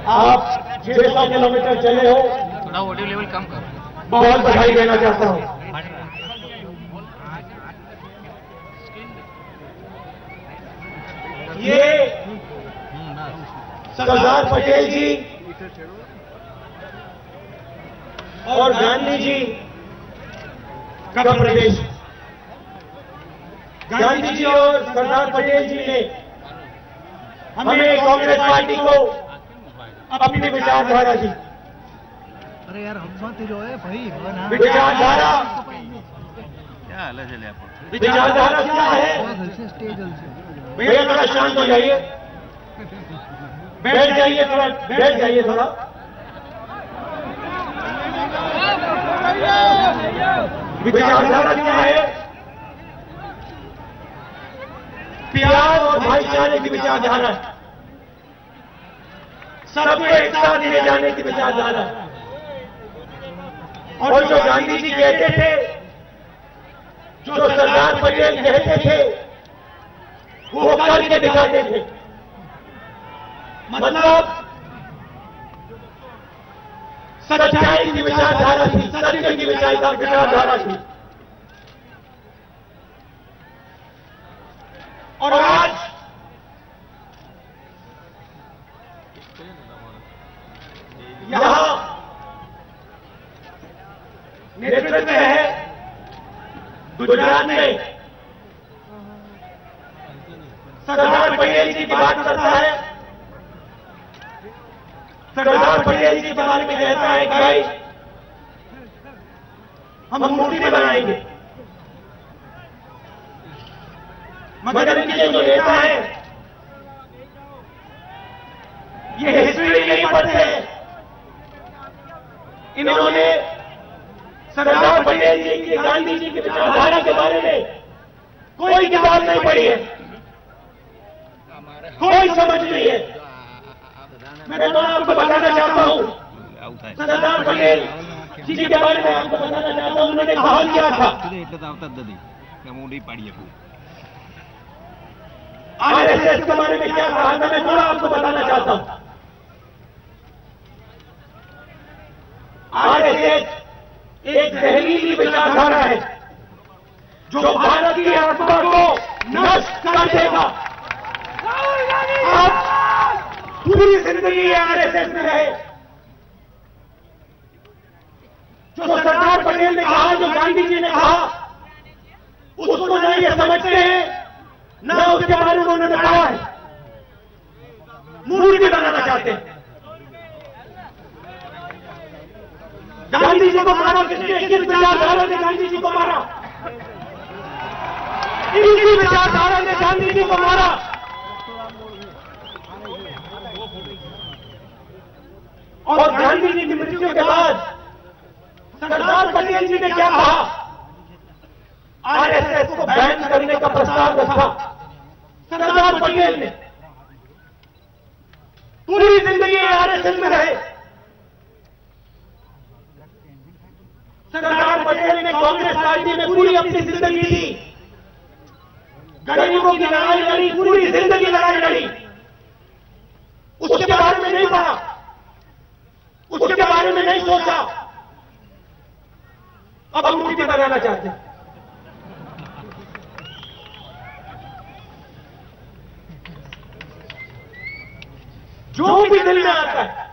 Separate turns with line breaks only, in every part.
आप 600 किलोमीटर चले हो,
थोड़ा ऑडियो लेवल कम कर।
बहुत बधाई देना चाहता हूं। ये सरदार पटेल जी और गांधी जी का प्रदेश। गांधी जी और सरदार पटेल जी ने हमें कांग्रेस पार्टी को अपनी विचारधारा दी।
अरे यार हम मत जो है भाई
विचारधारा
क्या हाल है चले आप?
विचारधारा क्या है? भैया थोड़ा शांत हो जाइए, बैठ जाइए, थोड़ा बैठ जाइए थोड़ा। विचारधारा क्या है? प्यार और भाईचारे की विचारधारा है, सबको एक साथ ले जाने की विचारधारा है। और जो गांधी जी कहते थे, जो सरदार पटेल कहते थे, वो करके दिखाते थे। मतलब सच्चाई की विचारधारा थी, सत्य की विचारधारा थी। और आज यहां नेतृत्व है गुजरात में, सरदार पटेल जी की बात करता है। सरदार पटेल जी के बारे में कहता है कि भाई हम मूर्ति बनाएंगे, मगर इनके जो नेता है ये हिस्ट्री नहीं पढ़ते। इन्होंने सरदार पटेल जी की, गांधी जी की विचारधारा के बारे में कोई किताब नहीं पढ़ी है, कोई समझ नहीं है। मैं तो आपको बताना चाहता हूं, सरदार पटेल जी के बारे में आपको बताना चाहता हूं, उन्होंने कहा क्या था। आरएसएस के बारे में क्या कहा था, मैं थोड़ा आपको बताना चाहता हूं। आरएसएस एक जहरीली विचारधारा है जो भारत की आत्मा को नष्ट कर देगा। आप पूरी जिंदगी आरएसएस में रहे, जो सरदार पटेल ने कहा, जो गांधी जी ने कहा, उसको न ये समझते हैं, न उसके बारे में उन्होंने कहा है, मूर्ति बनाना चाहते हैं। गांधी जी को मारा किसने? किस विचारधारा ने गांधी जी को मारा? इसी विचारधारा ने गांधी जी को मारा। और गांधी जी की मृत्यु के बाद सरदार पटेल जी ने क्या कहा? आरएसएस को बैन करने का प्रस्ताव रखा सरदार पटेल ने। पूरी जिंदगी आरएसएस में रहे। सरदार पटेल ने कांग्रेस पार्टी में पूरी अपनी जिंदगी दी, गरीबों की लड़ाई लड़ी, पूरी जिंदगी लड़ाई लड़ी। उसके बारे में नहीं पढ़ा, उसके बारे में नहीं सोचा। अब हम मूर्ति बनाना चाहते हैं। जो भी दिल में आता है,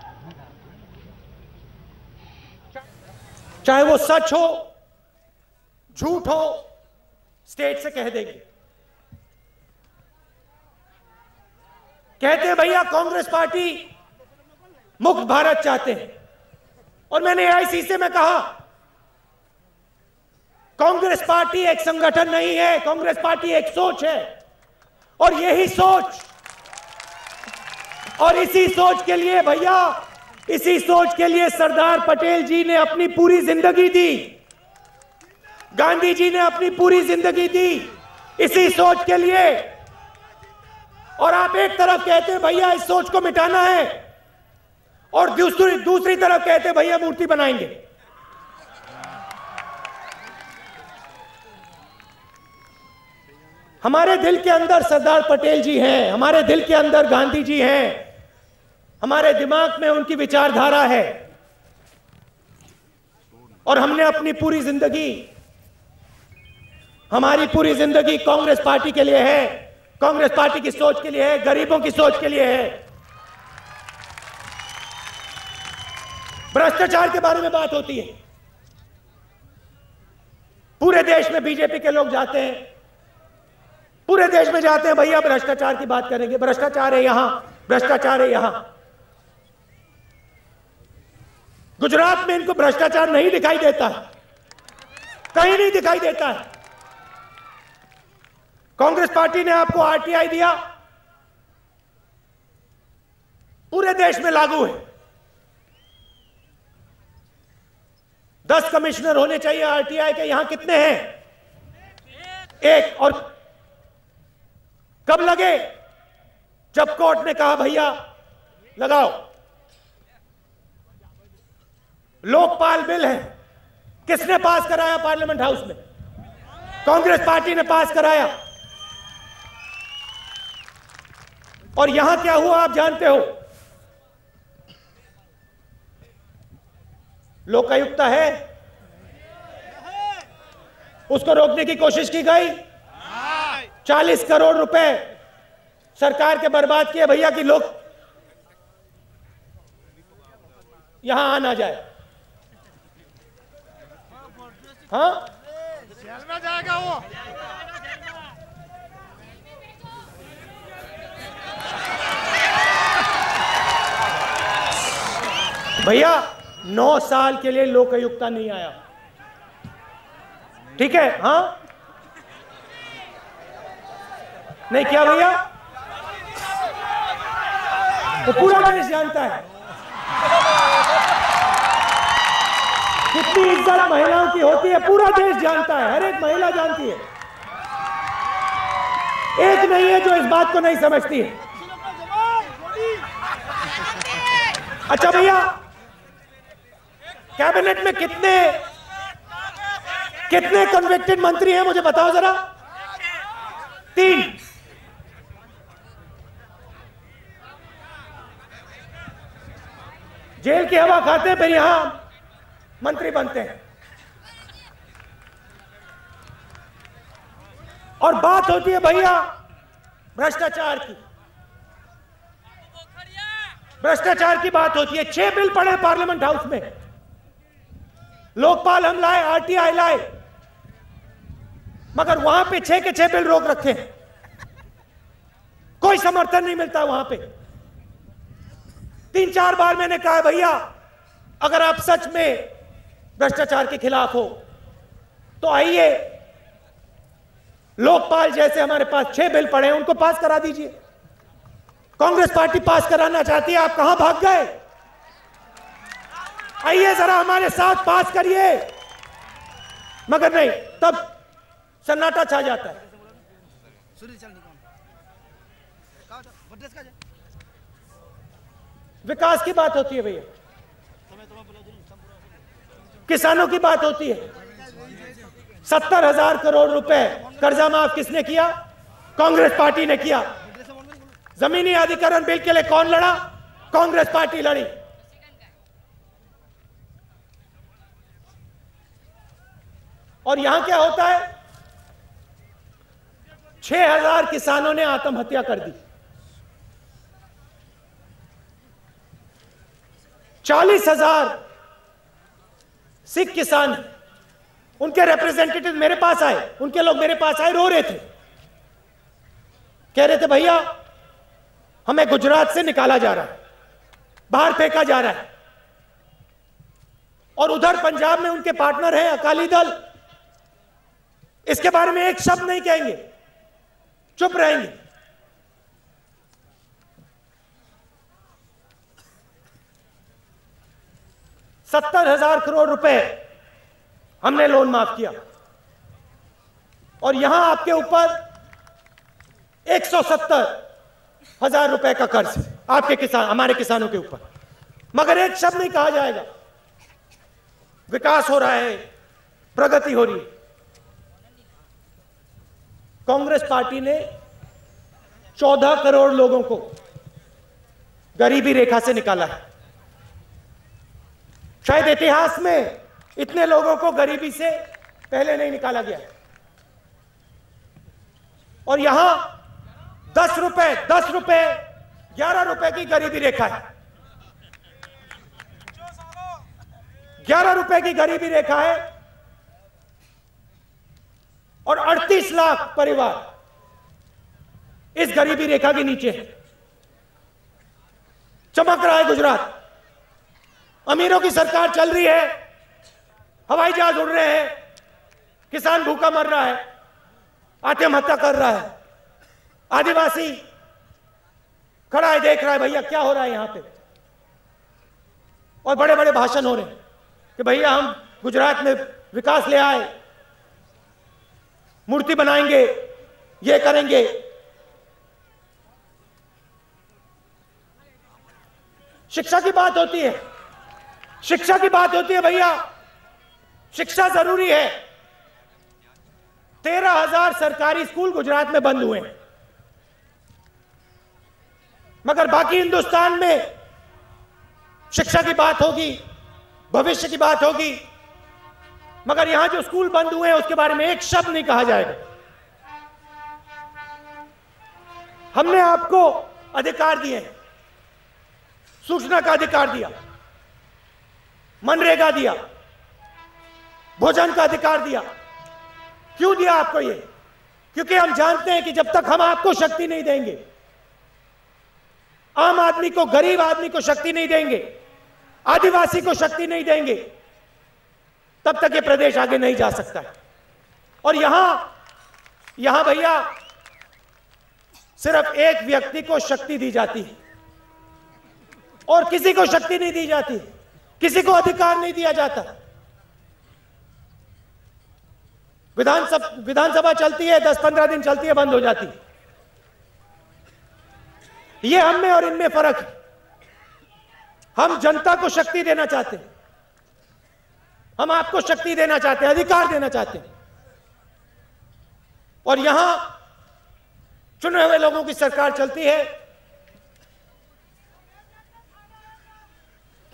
चाहे वो सच हो झूठ हो, स्टेट से कह देंगे। कहते हैं भैया कांग्रेस पार्टी मुक्त भारत चाहते हैं, और मैंने आईसीसी में कहा कांग्रेस पार्टी एक संगठन नहीं है, कांग्रेस पार्टी एक सोच है। और यही सोच, और इसी सोच के लिए भैया, इसी सोच के लिए सरदार पटेल जी ने अपनी पूरी जिंदगी दी, गांधी जी ने अपनी पूरी जिंदगी दी इसी सोच के लिए। और आप एक तरफ कहते हैं भैया इस सोच को मिटाना है, और दूसरी तरफ कहते हैं भैया मूर्ति बनाएंगे। हमारे दिल के अंदर सरदार पटेल जी हैं, हमारे दिल के अंदर गांधी जी हैं, हमारे दिमाग में उनकी विचारधारा है और हमने अपनी पूरी जिंदगी, हमारी पूरी जिंदगी कांग्रेस पार्टी के लिए है, कांग्रेस पार्टी की सोच के लिए है, गरीबों की सोच के लिए है। भ्रष्टाचार के बारे में बात होती है, पूरे देश में बीजेपी के लोग जाते हैं, पूरे देश में जाते हैं, भैया भ्रष्टाचार की बात करेंगे, भ्रष्टाचार है यहां, भ्रष्टाचार है यहां। गुजरात में इनको भ्रष्टाचार नहीं दिखाई देता है, कहीं नहीं दिखाई देता है। कांग्रेस पार्टी ने आपको आरटीआई दिया, पूरे देश में लागू है। 10 कमिश्नर होने चाहिए आरटीआई के, यहां कितने हैं? एक। और कब लगे? जब कोर्ट ने कहा भैया लगाओ। लोकपाल बिल है, किसने पास कराया? पार्लियामेंट हाउस में कांग्रेस पार्टी ने पास कराया। और यहां क्या हुआ आप जानते हो? लोकायुक्त है, उसको रोकने की कोशिश की गई। 40 करोड़ रुपए सरकार के बर्बाद किए भैया कि लोग यहां आ ना जाए। हाँ,
जेल में जाएगा वो।
भैया 9 साल के लिए लोकायुक्त नहीं आया, ठीक है? हाँ, नहीं क्या भैया? वो पूरा देश जानता है कितनी इज्जत महिलाओं की होती है, पूरा देश जानता है, हर एक महिला जानती है। एक नहीं है जो इस बात को नहीं समझती है। अच्छा भैया, कैबिनेट में कितने कन्विक्टेड मंत्री हैं मुझे बताओ जरा? 3। जेल की हवा खाते हैं, फिर यहां मंत्री बनते हैं। और बात होती है भैया भ्रष्टाचार की, भ्रष्टाचार की बात होती है। 6 बिल पड़े पार्लियामेंट हाउस में, लोकपाल हम लाए, आरटीआई लाए, मगर वहां पे 6 के 6 बिल रोक रखे हैं, कोई समर्थन नहीं मिलता वहां पे। 3-4 बार मैंने कहा भैया अगर आप सच में भ्रष्टाचार के खिलाफ हो तो आइए, लोकपाल जैसे हमारे पास 6 बिल पड़े हैं उनको पास करा दीजिए। कांग्रेस पार्टी पास कराना चाहती है, आप कहां भाग गए? आइए जरा हमारे साथ पास करिए। मगर नहीं, तब सन्नाटा छा जाता है। विकास की बात होती है भैया, किसानों की बात होती है। 70,000 करोड़ रुपए कर्जा माफ किसने किया? कांग्रेस पार्टी ने किया। जमीनी अधिग्रहण बिल के लिए कौन लड़ा? कांग्रेस पार्टी लड़ी। और यहां क्या होता है? 6,000 किसानों ने आत्महत्या कर दी। 40,000 सिख किसान, उनके रिप्रेजेंटेटिव मेरे पास आए, उनके लोग मेरे पास आए, रो रहे थे, कह रहे थे भैया हमें गुजरात से निकाला जा रहा है, बाहर फेंका जा रहा है। और उधर पंजाब में उनके पार्टनर हैं अकाली दल, इसके बारे में एक शब्द नहीं कहेंगे, चुप रहेंगे। $70,000 करोड़ रुपए हमने लोन माफ किया और यहां आपके ऊपर 170,000 रुपए का कर्ज आपके किसान, हमारे किसानों के ऊपर, मगर एक शब्द नहीं कहा जाएगा। विकास हो रहा है, प्रगति हो रही है। कांग्रेस पार्टी ने 14 करोड़ लोगों को गरीबी रेखा से निकाला है। शायद इतिहास में इतने लोगों को गरीबी से पहले नहीं निकाला गया। और यहां 10 रुपए 11 रुपए की गरीबी रेखा है। 11 रुपए की गरीबी रेखा है और 38 लाख परिवार इस गरीबी रेखा के नीचे है। चमक रहा है गुजरात, अमीरों की सरकार चल रही है, हवाई जहाज उड़ रहे हैं, किसान भूखा मर रहा है, आत्महत्या कर रहा है, आदिवासी खड़ा है देख रहा है भैया क्या हो रहा है यहां पे। और बड़े बड़े भाषण हो रहे हैं कि भैया हम गुजरात में विकास ले आए, मूर्ति बनाएंगे, ये करेंगे। शिक्षा की बात होती है, शिक्षा की बात होती है भैया, शिक्षा जरूरी है। 13,000 सरकारी स्कूल गुजरात में बंद हुए हैं, मगर बाकी हिंदुस्तान में शिक्षा की बात होगी, भविष्य की बात होगी, मगर यहां जो स्कूल बंद हुए हैं उसके बारे में एक शब्द नहीं कहा जाएगा। हमने आपको अधिकार दिए हैं, सूचना का अधिकार दिया, मनरेगा दिया, भोजन का अधिकार दिया। क्यों दिया आपको ये? क्योंकि हम जानते हैं कि जब तक हम आपको शक्ति नहीं देंगे, आम आदमी को, गरीब आदमी को शक्ति नहीं देंगे, आदिवासी को शक्ति नहीं देंगे, तब तक ये प्रदेश आगे नहीं जा सकता है। और यहां भैया सिर्फ एक व्यक्ति को शक्ति दी जाती है और किसी को शक्ति नहीं दी जाती, किसी को अधिकार नहीं दिया जाता। विधानसभा चलती है, 10-15 दिन चलती है, बंद हो जाती है। ये हम में और इनमें फर्क है। हम जनता को शक्ति देना चाहते हैं, हम आपको शक्ति देना चाहते हैं, अधिकार देना चाहते हैं। और यहां चुने हुए लोगों की सरकार चलती है।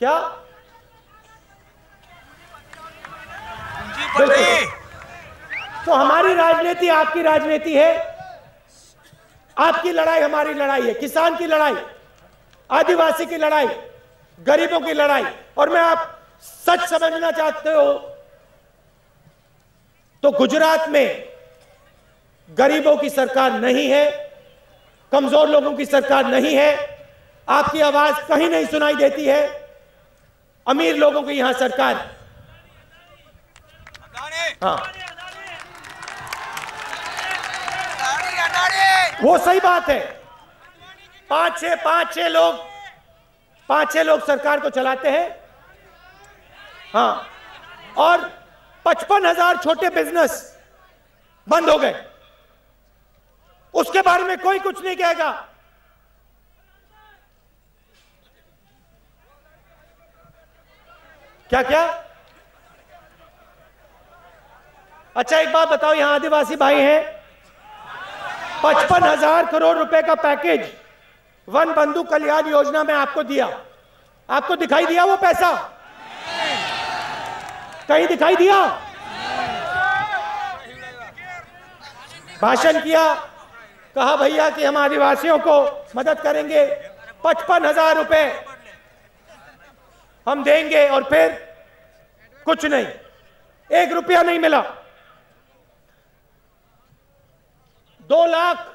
क्या तो हमारी राजनीति आपकी राजनीति है, आपकी लड़ाई हमारी लड़ाई है, किसान की लड़ाई, आदिवासी की लड़ाई, गरीबों की लड़ाई। और मैं आप सच समझना चाहते हो तो गुजरात में गरीबों की सरकार नहीं है, कमजोर लोगों की सरकार नहीं है, आपकी आवाज कहीं नहीं सुनाई देती है, अमीर लोगों की यहां सरकार है। हाँ, वो सही बात है। 5-6 लोग सरकार को चलाते हैं। हाँ, और 55,000 छोटे बिजनेस बंद हो गए, उसके बारे में कोई कुछ नहीं कहेगा। क्या क्या? अच्छा एक बात बताओ, यहां आदिवासी भाई हैं, 55,000 करोड़ रुपए का पैकेज वन बंधु कल्याण योजना में आपको दिया, आपको दिखाई दिया वो पैसा? कहीं दिखाई दिया? भाषण किया, कहा भैया कि हम आदिवासियों को मदद करेंगे, 55,000 रुपए हम देंगे, और फिर कुछ नहीं, 1 रुपया नहीं मिला। 2 लाख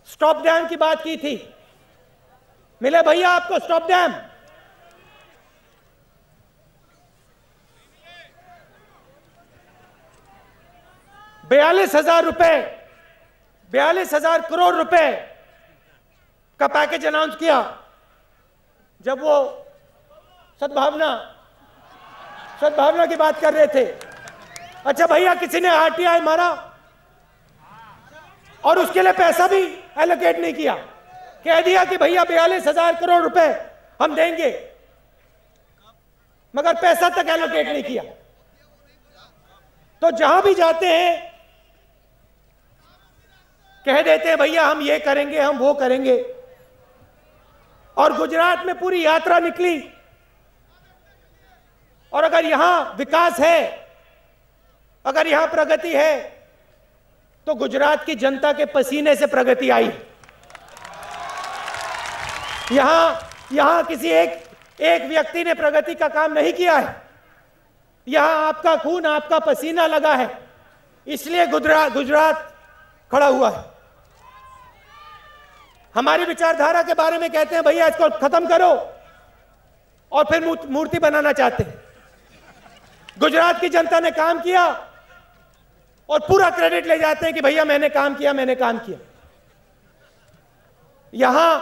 स्टॉप डैम की बात की थी, मिले भैया आपको स्टॉप डैम? ₹42,000 करोड़ रुपए का पैकेज अनाउंस किया जब वो सद्भावना की बात कर रहे थे। अच्छा भैया, किसी ने आरटीआई मारा और उसके लिए पैसा भी एलोकेट नहीं किया, कह दिया कि भैया 42,000 करोड़ रुपए हम देंगे, मगर पैसा तक एलोकेट नहीं किया। तो जहां भी जाते हैं कह देते हैं भैया हम ये करेंगे, हम वो करेंगे। और गुजरात में पूरी यात्रा निकली। और अगर यहां विकास है, अगर यहां प्रगति है, तो गुजरात की जनता के पसीने से प्रगति आई। यहां किसी एक व्यक्ति ने प्रगति का काम नहीं किया है। यहां आपका खून, आपका पसीना लगा है, इसलिए गुजरात खड़ा हुआ है। हमारी विचारधारा के बारे में कहते हैं भैया इसको खत्म करो, और फिर मूर्ति बनाना चाहते हैं। गुजरात की जनता ने काम किया और पूरा क्रेडिट ले जाते हैं कि भैया मैंने काम किया, मैंने काम किया। यहां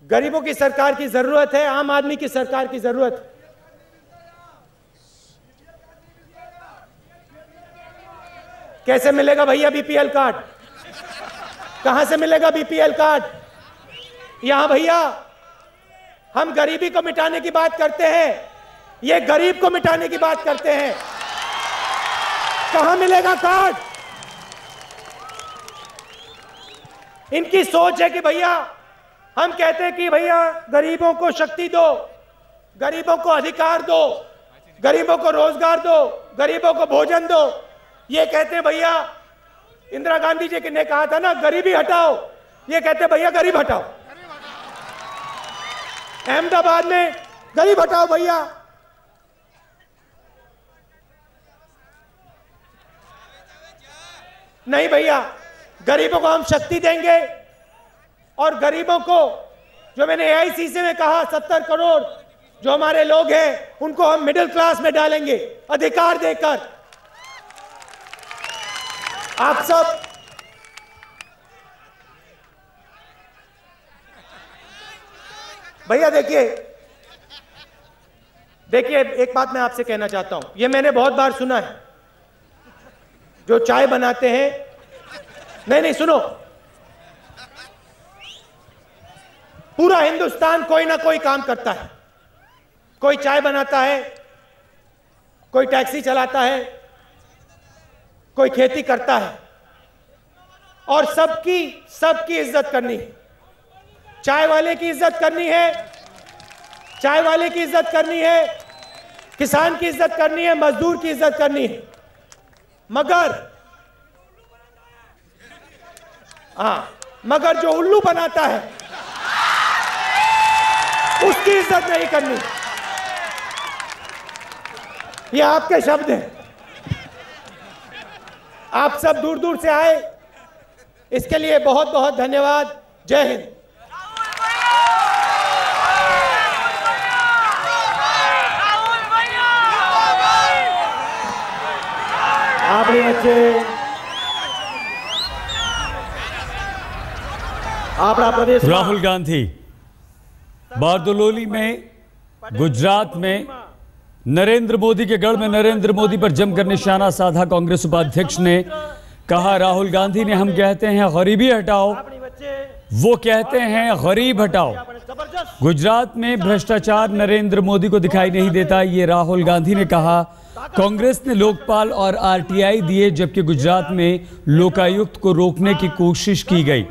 गरीबों की सरकार की जरूरत है, आम आदमी की सरकार की जरूरत है। कैसे मिलेगा भैया बीपीएल कार्ड? कहां से मिलेगा बीपीएल कार्ड? यहां भैया हम गरीबी को मिटाने की बात करते हैं, ये गरीब को मिटाने की बात करते हैं। कहां मिलेगा कार्ड? इनकी सोच है कि भैया, हम कहते हैं कि भैया गरीबों को शक्ति दो, गरीबों को अधिकार दो, गरीबों को रोजगार दो, गरीबों को भोजन दो। ये कहते हैं भैया, इंदिरा गांधी जी ने कहा था ना गरीबी हटाओ, ये कहते हैं भैया गरीब हटाओ। अहमदाबाद में गरीब हटाओ भैया। नहीं भैया, गरीबों को हम शक्ति देंगे, और गरीबों को, जो मैंने एआईसीसी में कहा 70 करोड़ जो हमारे लोग हैं, उनको हम मिडिल क्लास में डालेंगे अधिकार देकर। आप सब भैया देखिए, एक बात मैं आपसे कहना चाहता हूं, ये मैंने बहुत बार सुना है, जो चाय बनाते हैं, नहीं सुनो, पूरा हिंदुस्तान कोई ना कोई काम करता है। कोई चाय बनाता है, कोई टैक्सी चलाता है, कोई खेती करता है, और सबकी इज्जत करनी है। चाय वाले की इज्जत करनी है, चाय वाले की इज्जत करनी है, किसान की इज्जत करनी है, मजदूर की इज्जत करनी है। मगर जो उल्लू बनाता है उसकी इज्जत नहीं करनी। ये आपके शब्द हैं। आप सब दूर दूर से आए, इसके लिए बहुत बहुत धन्यवाद। जय हिंद। आपने बच्चे आपका प्रदेश
राहुल गांधी बारदोलोली में, गुजरात में नरेंद्र मोदी के गढ़ में नरेंद्र मोदी पर जमकर निशाना साधा। कांग्रेस उपाध्यक्ष ने कहा राहुल गांधी ने, हम कहते हैं गरीबी हटाओ, वो कहते हैं गरीब हटाओ। गुजरात में भ्रष्टाचार नरेंद्र मोदी को दिखाई नहीं देता, ये राहुल गांधी ने कहा। कांग्रेस ने लोकपाल और आरटीआई दिए, जबकि गुजरात में लोकायुक्त को रोकने की कोशिश की गई।